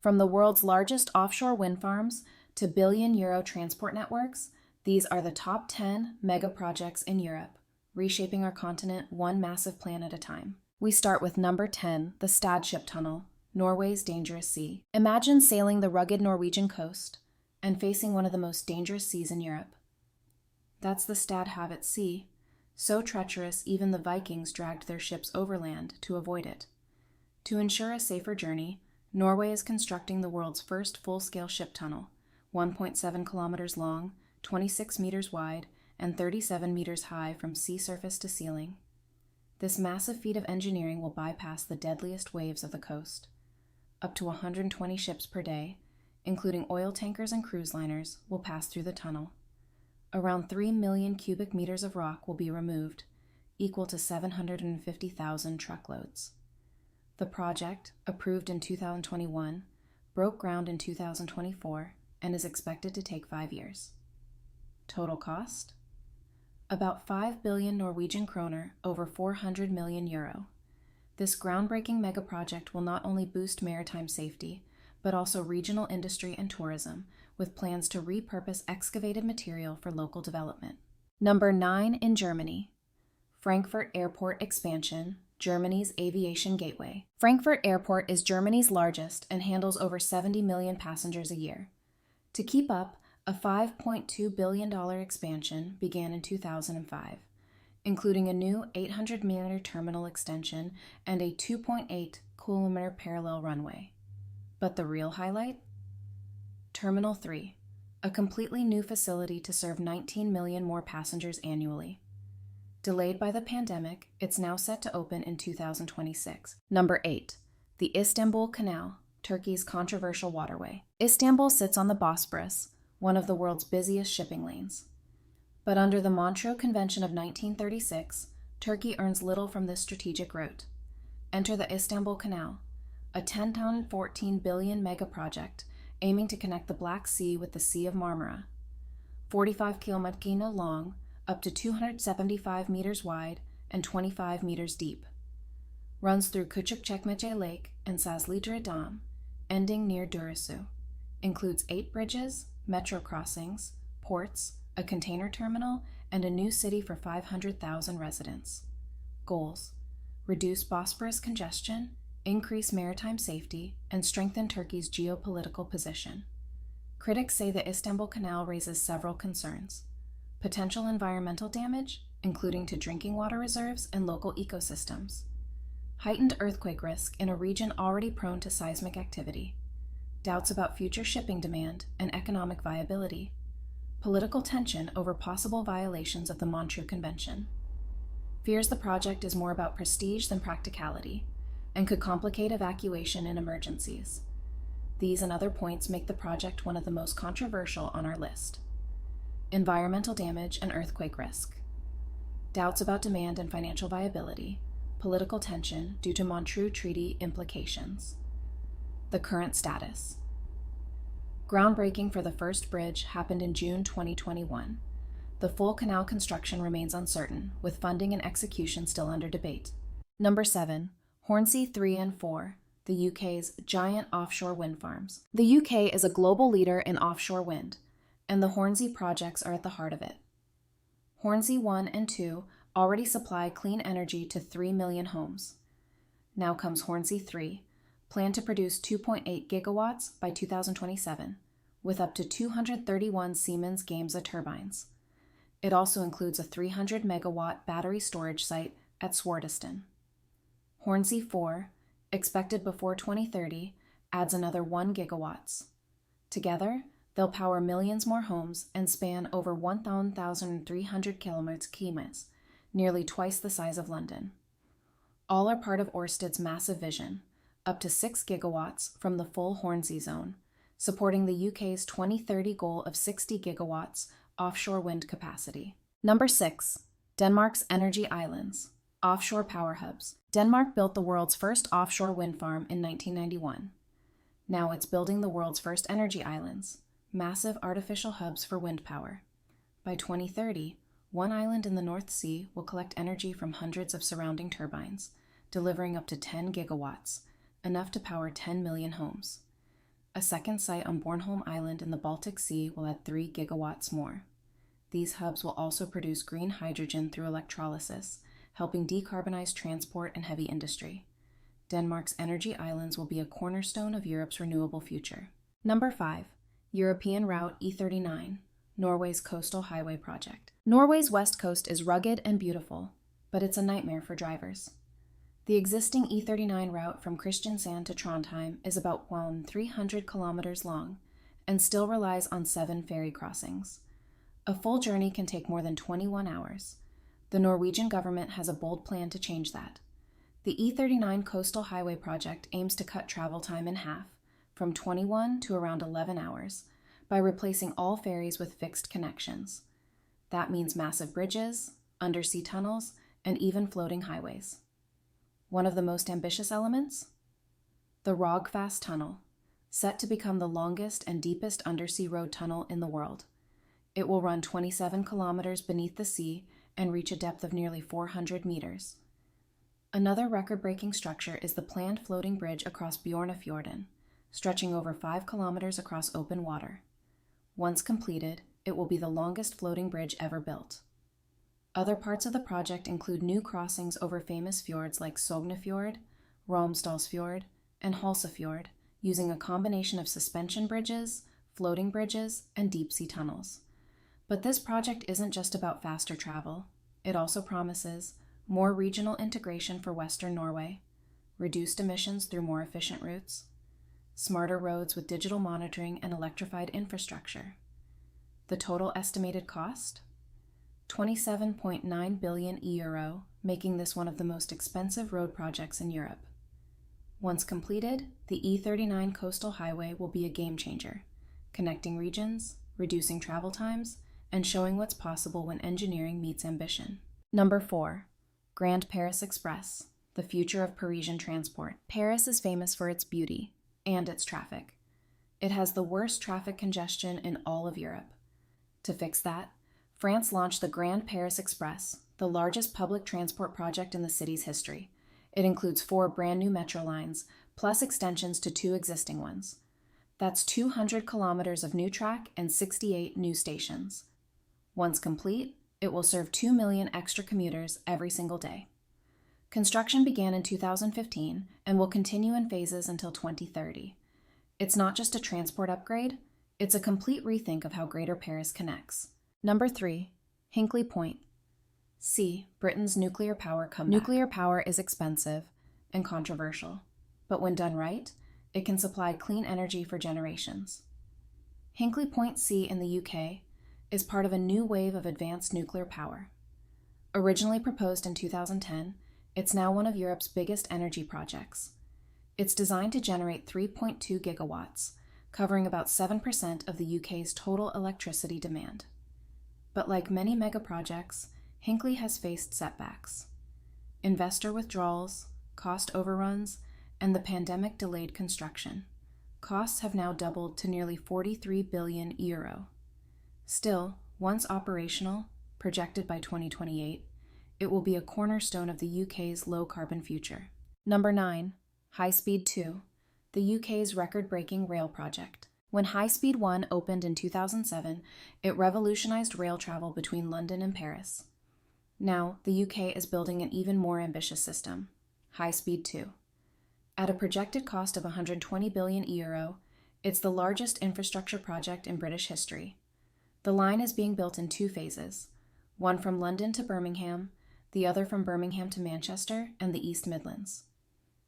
From the world's largest offshore wind farms to billion-euro transport networks, these are the top 10 megaprojects in Europe, reshaping our continent one massive plan at a time. We start with number 10, the Stad ship tunnel, Norway's dangerous sea. Imagine sailing the rugged Norwegian coast and facing one of the most dangerous seas in Europe. That's the Stad Havet Sea, so treacherous even the Vikings dragged their ships overland to avoid it. To ensure a safer journey, Norway is constructing the world's first full-scale ship tunnel, 1.7 kilometers long, 26 meters wide, and 37 meters high from sea surface to ceiling. This massive feat of engineering will bypass the deadliest waves of the coast. Up to 120 ships per day, including oil tankers and cruise liners, will pass through the tunnel. Around 3 million cubic meters of rock will be removed, equal to 750,000 truckloads. The project, approved in 2021, broke ground in 2024 and is expected to take 5 years. Total cost? About 5 billion Norwegian kroner, over 400 million euro. This groundbreaking megaproject will not only boost maritime safety, but also regional industry and tourism, with plans to repurpose excavated material for local development. Number 9 in Germany. Frankfurt Airport expansion, Germany's aviation gateway. Frankfurt Airport is Germany's largest and handles over 70 million passengers a year. To keep up, a $5.2 billion expansion began in 2005, including a new 800-meter terminal extension and a 2.8-kilometer parallel runway. But the real highlight? Terminal 3, a completely new facility to serve 19 million more passengers annually. Delayed by the pandemic, it's now set to open in 2026. Number 8, the Istanbul Canal, Turkey's controversial waterway. Istanbul sits on the Bosphorus, one of the world's busiest shipping lanes. But under the Montreux Convention of 1936, Turkey earns little from this strategic route. Enter the Istanbul Canal, a 10-ton, 14 billion megaproject aiming to connect the Black Sea with the Sea of Marmara. 45 kilometers long, up to 275 meters wide, and 25 meters deep. Runs through Küçükçekmece Lake and Sazlıdere Dam, ending near Durasu. Includes 8 bridges, metro crossings, ports, a container terminal, and a new city for 500,000 residents. Goals: reduce Bosphorus congestion, increase maritime safety, and strengthen Turkey's geopolitical position. Critics say the Istanbul Canal raises several concerns. Potential environmental damage, including to drinking water reserves and local ecosystems. Heightened earthquake risk in a region already prone to seismic activity. Doubts about future shipping demand and economic viability. Political tension over possible violations of the Montreux Convention. Fears the project is more about prestige than practicality, and could complicate evacuation in emergencies. These and other points make the project one of the most controversial on our list. Environmental damage and earthquake risk. Doubts about demand and financial viability. Political tension due to Montreux Treaty implications. The current status. Groundbreaking for the first bridge happened in June 2021. The full canal construction remains uncertain, with funding and execution still under debate. Number 7. Hornsea 3 and 4, the UK's giant offshore wind farms. The UK is a global leader in offshore wind, and the Hornsea projects are at the heart of it. Hornsea 1 and 2 already supply clean energy to 3 million homes. Now comes Hornsea 3, planned to produce 2.8 gigawatts by 2027, with up to 231 Siemens Gamesa turbines. It also includes a 300-megawatt battery storage site at Swardeston. Hornsea 4, expected before 2030, adds another 1 gigawatts. Together, they'll power millions more homes and span over 1,300 kilometers, nearly twice the size of London. All are part of Ørsted's massive vision, up to 6 gigawatts from the full Hornsea zone, supporting the UK's 2030 goal of 60 gigawatts offshore wind capacity. Number 6. Denmark's Energy Islands, offshore power hubs. Denmark built the world's first offshore wind farm in 1991. Now it's building the world's first energy islands, massive artificial hubs for wind power. By 2030, one island in the North Sea will collect energy from hundreds of surrounding turbines, delivering up to 10 gigawatts, enough to power 10 million homes. A second site on Bornholm Island in the Baltic Sea will add 3 gigawatts more. These hubs will also produce green hydrogen through electrolysis, helping decarbonize transport and heavy industry. Denmark's energy islands will be a cornerstone of Europe's renewable future. Number 5. European Route E39, Norway's coastal highway project. Norway's west coast is rugged and beautiful, but it's a nightmare for drivers. The existing E39 route from Kristiansand to Trondheim is about 300 kilometers long and still relies on 7 ferry crossings. A full journey can take more than 21 hours. The Norwegian government has a bold plan to change that. The E39 Coastal Highway Project aims to cut travel time in half, from 21 to around 11 hours, by replacing all ferries with fixed connections. That means massive bridges, undersea tunnels, and even floating highways. One of the most ambitious elements? The Rogfast Tunnel, set to become the longest and deepest undersea road tunnel in the world. It will run 27 kilometers beneath the sea and reach a depth of nearly 400 meters. Another record-breaking structure is the planned floating bridge across Bjornafjorden, stretching over 5 kilometers across open water. Once completed, it will be the longest floating bridge ever built. Other parts of the project include new crossings over famous fjords like Sognefjord, Romsdalsfjord, and Halsafjord, using a combination of suspension bridges, floating bridges, and deep-sea tunnels. But this project isn't just about faster travel. It also promises more regional integration for Western Norway, reduced emissions through more efficient routes, smarter roads with digital monitoring and electrified infrastructure. The total estimated cost? 27.9 billion euro, making this one of the most expensive road projects in Europe. Once completed, the E39 coastal highway will be a game changer, connecting regions, reducing travel times, and showing what's possible when engineering meets ambition. Number 4. Grand Paris Express, the future of Parisian transport. Paris is famous for its beauty and its traffic. It has the worst traffic congestion in all of Europe. To fix that, France launched the Grand Paris Express, the largest public transport project in the city's history. It includes 4 brand new metro lines, plus extensions to 2 existing ones. That's 200 kilometers of new track and 68 new stations. Once complete, it will serve 2 million extra commuters every single day. Construction began in 2015 and will continue in phases until 2030. It's not just a transport upgrade, it's a complete rethink of how Greater Paris connects. Number 3. Hinkley Point. See Britain's nuclear power comeback. Nuclear power is expensive and controversial, but when done right, it can supply clean energy for generations. Hinkley Point C in the UK is part of a new wave of advanced nuclear power. Originally proposed in 2010, it's now one of Europe's biggest energy projects. It's designed to generate 3.2 gigawatts, covering about 7% of the UK's total electricity demand. But like many megaprojects, Hinkley has faced setbacks. Investor withdrawals, cost overruns, and the pandemic delayed construction. Costs have now doubled to nearly 43 billion euro. Still, once operational, projected by 2028, it will be a cornerstone of the UK's low-carbon future. Number 9. High Speed 2, the UK's record-breaking rail project. When High Speed 1 opened in 2007, it revolutionized rail travel between London and Paris. Now, the UK is building an even more ambitious system, High Speed 2. At a projected cost of 120 billion euro, it's the largest infrastructure project in British history. The line is being built in 2 phases, one from London to Birmingham, the other from Birmingham to Manchester and the East Midlands.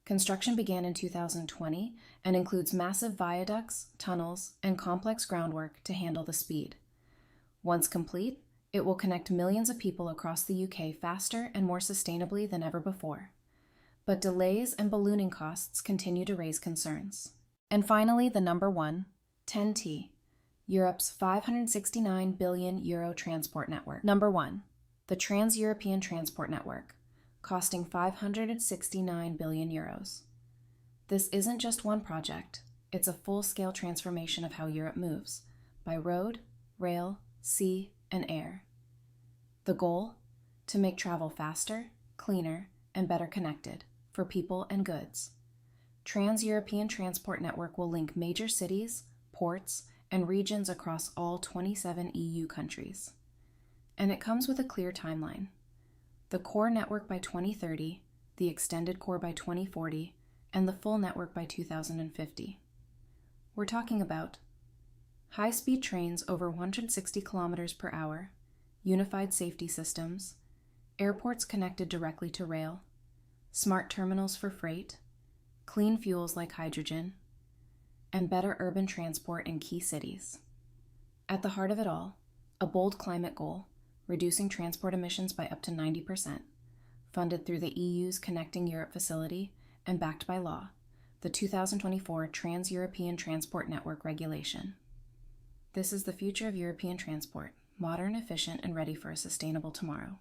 Construction began in 2020 and includes massive viaducts, tunnels, and complex groundwork to handle the speed. Once complete, it will connect millions of people across the UK faster and more sustainably than ever before. But delays and ballooning costs continue to raise concerns. And finally, the number 1, 10T. Europe's 569 billion euro transport network. Number 1, the Trans-European Transport Network, costing 569 billion euros. This isn't just one project, it's a full-scale transformation of how Europe moves, by road, rail, sea, and air. The goal? To make travel faster, cleaner, and better connected, for people and goods. Trans-European Transport Network will link major cities, ports, and regions across all 27 EU countries. And it comes with a clear timeline. The core network by 2030, the extended core by 2040, and the full network by 2050. We're talking about high-speed trains over 160 kilometers per hour, unified safety systems, airports connected directly to rail, smart terminals for freight, clean fuels like hydrogen, and better urban transport in key cities. At the heart of it all, a bold climate goal, reducing transport emissions by up to 90%, funded through the EU's Connecting Europe facility and backed by law, the 2024 Trans-European Transport Network Regulation. This is the future of European transport, modern, efficient, and ready for a sustainable tomorrow.